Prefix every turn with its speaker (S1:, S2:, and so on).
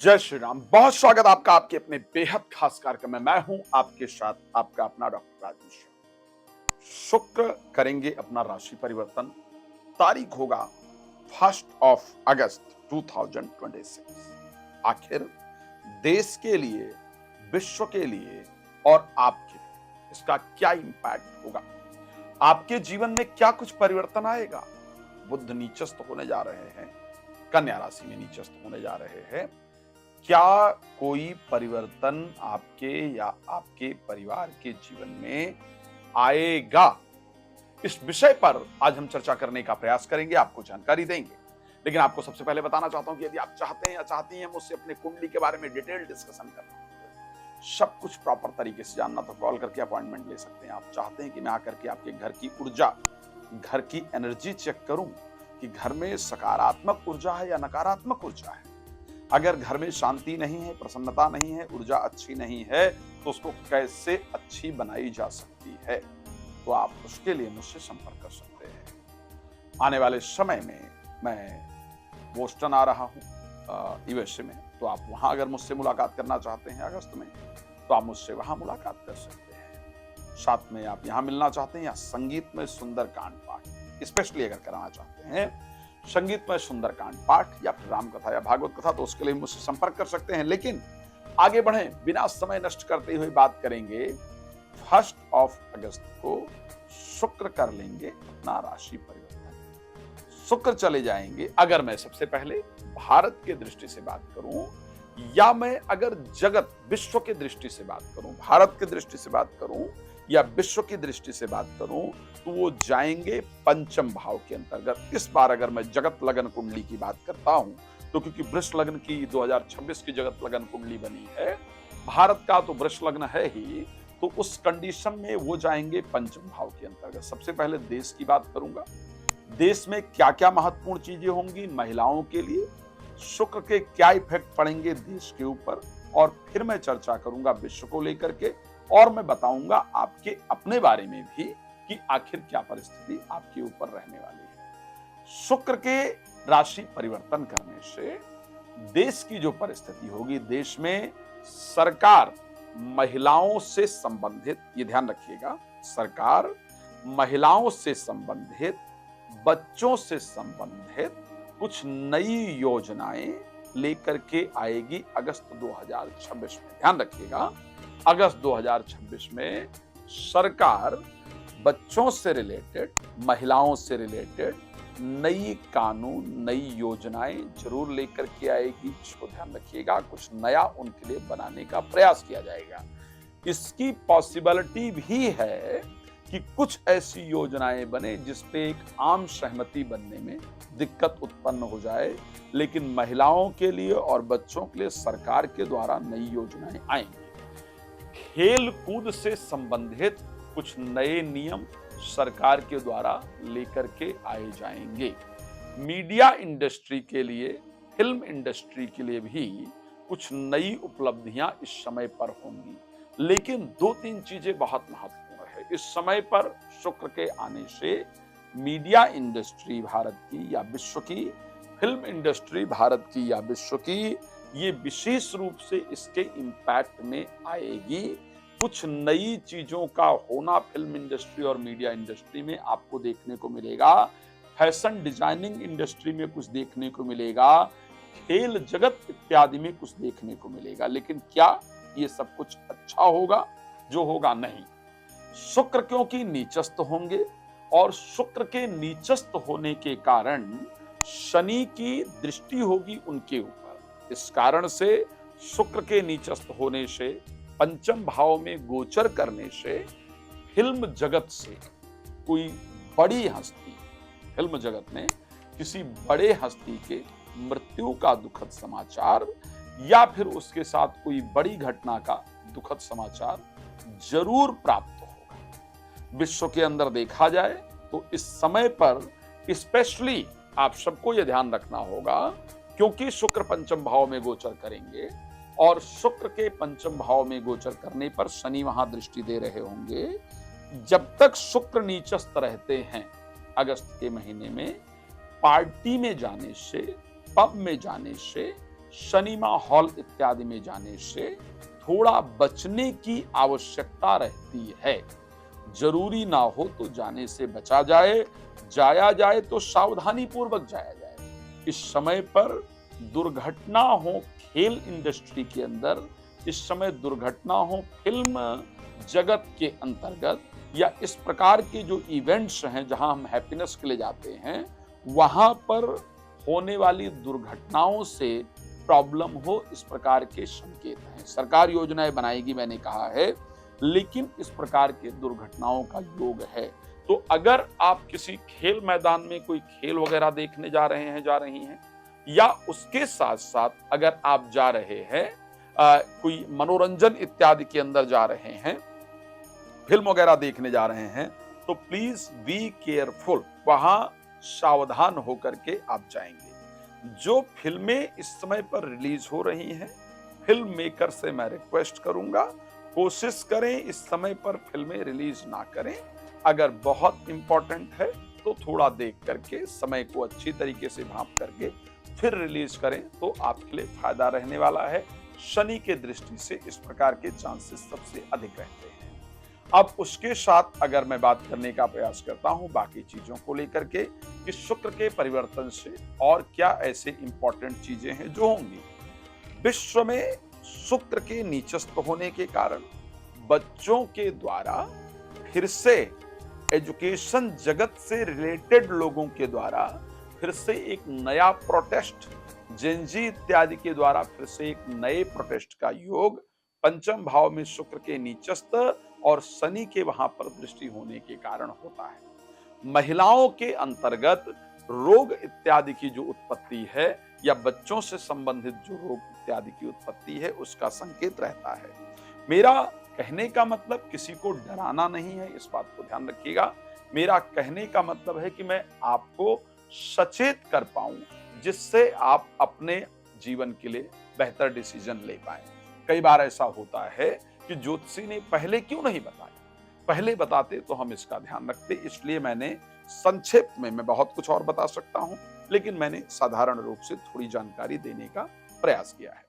S1: जय श्री राम। बहुत स्वागत आपका आपके अपने बेहद खास कार्यक्रम में। मैं हूं आपके साथ आपका अपना डॉक्टर राजेश। शुक्र करेंगे अपना राशि परिवर्तन। तारीख होगा 1 अगस्त 2026। आखिर देश के लिए, विश्व के लिए और आपके लिए इसका क्या इंपैक्ट होगा? आपके जीवन में क्या कुछ परिवर्तन आएगा? बुध नीचस्थ होने जा रहे हैं, कन्या राशि में नीचस्थ होने जा रहे हैं। क्या कोई परिवर्तन आपके या आपके परिवार के जीवन में आएगा? इस विषय पर आज हम चर्चा करने का प्रयास करेंगे, आपको जानकारी देंगे। लेकिन आपको सबसे पहले बताना चाहता हूं कि यदि आप चाहते हैं या चाहती हैं मुझसे अपने कुंडली के बारे में डिटेल डिस्कशन करना, सब कुछ प्रॉपर तरीके से जानना, तो कॉल करके अपॉइंटमेंट ले सकते हैं। आप चाहते हैं कि मैं आकर के आपके घर की ऊर्जा, घर की एनर्जी चेक करूं कि घर में सकारात्मक ऊर्जा है या नकारात्मक ऊर्जा है। अगर घर में शांति नहीं है, प्रसन्नता नहीं है, ऊर्जा अच्छी नहीं है, तो उसको कैसे अच्छी बनाई जा सकती है, तो आप उसके लिए मुझसे संपर्क कर सकते हैं। आने वाले समय में मैं बोस्टन आ रहा हूँ यूएसए में, तो आप वहां अगर मुझसे मुलाकात करना चाहते हैं अगस्त में, तो आप मुझसे वहां मुलाकात कर सकते हैं। साथ में आप यहाँ मिलना चाहते हैं या संगीत में सुंदरकांड पाठ स्पेशली अगर कराना चाहते हैं, संगीत में सुंदरकांड पाठ या फिर राम कथा या भागवत कथा, तो उसके लिए मुझसे संपर्क कर सकते हैं। लेकिन आगे बढ़ें, बिना समय नष्ट करते हुए बात करेंगे। 1 अगस्त को शुक्र कर लेंगे अपना राशि परिवर्तन। शुक्र चले जाएंगे। अगर मैं सबसे पहले भारत के दृष्टि से बात करूं या मैं अगर जगत विश्व की दृष्टि से बात करूं, भारत की दृष्टि से बात करूं या विश्व की दृष्टि से बात करूं, तो वो जाएंगे पंचम भाव के अंतर्गत। इस बार अगर मैं जगत लगन कुंडली की बात करता हूं, तो क्योंकि वृष लग्न की 2026 की जगत लगन कुंडली बनी है, भारत का तो वृष लग्न है ही, तो उस कंडीशन में वो जाएंगे पंचम भाव के अंतर्गत। सबसे पहले देश की बात करूंगा। देश में क्या क्या महत्वपूर्ण चीजें होंगी महिलाओं के लिए, शुक्र के क्या इफेक्ट पड़ेंगे देश के ऊपर, और फिर मैं चर्चा करूंगा विश्व को लेकर के, और मैं बताऊंगा आपके अपने बारे में भी कि आखिर क्या परिस्थिति आपके ऊपर रहने वाली है। शुक्र के राशि परिवर्तन करने से देश की जो परिस्थिति होगी, देश में सरकार महिलाओं से संबंधित, ये ध्यान रखिएगा, सरकार महिलाओं से संबंधित, बच्चों से संबंधित कुछ नई योजनाएं लेकर के आएगी अगस्त 2026 में। ध्यान रखिएगा, अगस्त 2026 में सरकार बच्चों से रिलेटेड, महिलाओं से रिलेटेड नई कानून, नई योजनाएं जरूर लेकर के आएगी। इसको ध्यान रखिएगा, कुछ नया उनके लिए बनाने का प्रयास किया जाएगा। इसकी पॉसिबिलिटी भी है कि कुछ ऐसी योजनाएं बने जिसपे एक आम सहमति बनने में दिक्कत उत्पन्न हो जाए, लेकिन महिलाओं के लिए और बच्चों के लिए सरकार के द्वारा नई योजनाएं आएंगी। खेल कूद से संबंधित कुछ नए नियम सरकार के द्वारा लेकर के आए जाएंगे। मीडिया इंडस्ट्री के लिए, फिल्म इंडस्ट्री के लिए भी कुछ नई उपलब्धियां इस समय पर होंगी। लेकिन 2-3 चीजें बहुत महत्वपूर्ण है। इस समय पर शुक्र के आने से मीडिया इंडस्ट्री भारत की या विश्व की, फिल्म इंडस्ट्री भारत की या विश्व की, ये विशेष रूप से इसके इंपैक्ट में आएगी। कुछ नई चीजों का होना फिल्म इंडस्ट्री और मीडिया इंडस्ट्री में आपको देखने को मिलेगा। फैशन डिजाइनिंग इंडस्ट्री में कुछ देखने को मिलेगा, खेल जगत इत्यादि में कुछ देखने को मिलेगा। लेकिन क्या ये सब कुछ अच्छा होगा? जो होगा नहीं। शुक्र क्योंकि नीचस्थ होंगे, और शुक्र के नीचस्थ होने के कारण शनि की दृष्टि होगी उनके ऊपर। इस कारण से शुक्र के नीचस्थ होने से, पंचम भाव में गोचर करने से, फिल्म जगत से कोई बड़ी हस्ती, फिल्म जगत में किसी बड़े हस्ती के मृत्यु का दुखद समाचार या फिर उसके साथ कोई बड़ी घटना का दुखद समाचार जरूर प्राप्त होगा। विश्व के अंदर देखा जाए तो इस समय पर स्पेशली आप सबको यह ध्यान रखना होगा, क्योंकि शुक्र पंचम भाव में गोचर करेंगे, और शुक्र के पंचम भाव में गोचर करने पर शनि वहां दृष्टि दे रहे होंगे। जब तक शुक्र नीचस्थ रहते हैं अगस्त के महीने में, पार्टी में जाने से, पब में जाने से, सिनेमा हॉल इत्यादि में जाने से थोड़ा बचने की आवश्यकता रहती है। जरूरी ना हो तो जाने से बचा जाए, जाया जाए तो सावधानी पूर्वक जाया जाए। इस समय पर दुर्घटना हो खेल इंडस्ट्री के अंदर, इस समय दुर्घटना हो फिल्म जगत के अंतर्गत, या इस प्रकार के जो इवेंट्स हैं जहां हम हैप्पीनेस के लिए जाते हैं, वहां पर होने वाली दुर्घटनाओं से प्रॉब्लम हो, इस प्रकार के संकेत हैं। सरकार योजनाएं बनाएगी, मैंने कहा है, लेकिन इस प्रकार के दुर्घटनाओं का योग है। तो अगर आप किसी खेल मैदान में कोई खेल वगैरह देखने जा रहे हैं, जा रही हैं, या उसके साथ साथ अगर आप जा रहे हैं कोई मनोरंजन इत्यादि के अंदर जा रहे हैं, फिल्म वगैरह देखने जा रहे हैं, तो प्लीज बी केयरफुल, वहां सावधान होकर के आप जाएंगे। जो फिल्में इस समय पर रिलीज हो रही हैं, फिल्म मेकर से मैं रिक्वेस्ट करूंगा, कोशिश करें इस समय पर फिल्में रिलीज ना करें। अगर बहुत इंपॉर्टेंट है तो थोड़ा देख करके, समय को अच्छी तरीके से भांप करके फिर रिलीज करें, तो आपके लिए फायदा रहने वाला है। शनि के दृष्टि से इस प्रकार के चांसेस सबसे अधिक रहते हैं। अब उसके साथ अगर मैं बात करने का प्रयास करता हूं बाकी चीजों को लेकर के, कि शुक्र के परिवर्तन से और क्या ऐसे इंपॉर्टेंट चीजें हैं जो होंगी। विश्व में शुक्र के नीचस्थ होने के कारण बच्चों के द्वारा फिर से एजुकेशन जगत से रिलेटेड लोगों के द्वारा फिर से एक नया प्रोटेस्ट, जेनजी इत्यादि के द्वारा फिर से एक नए प्रोटेस्ट का योग पंचम भाव में शुक्र के नीचस्थ और शनि के वहां पर दृष्टि होने के कारण होता है। महिलाओं के अंतर्गत रोग इत्यादि की जो उत्पत्ति है, या बच्चों से संबंधित जो रोग इत्यादि की उत्पत्ति है, उसका संकेत रहता है। मेरा कहने का मतलब किसी को डराना नहीं है, इस बात को ध्यान रखिएगा। मेरा कहने का मतलब है कि मैं आपको सचेत कर पाऊं, जिससे आप अपने जीवन के लिए बेहतर डिसीजन ले पाए। कई बार ऐसा होता है कि ज्योतिषी ने पहले क्यों नहीं बताया, पहले बताते तो हम इसका ध्यान रखते। इसलिए मैंने संक्षेप में, मैं बहुत कुछ और बता सकता हूं, लेकिन मैंने साधारण रूप से थोड़ी जानकारी देने का प्रयास किया है।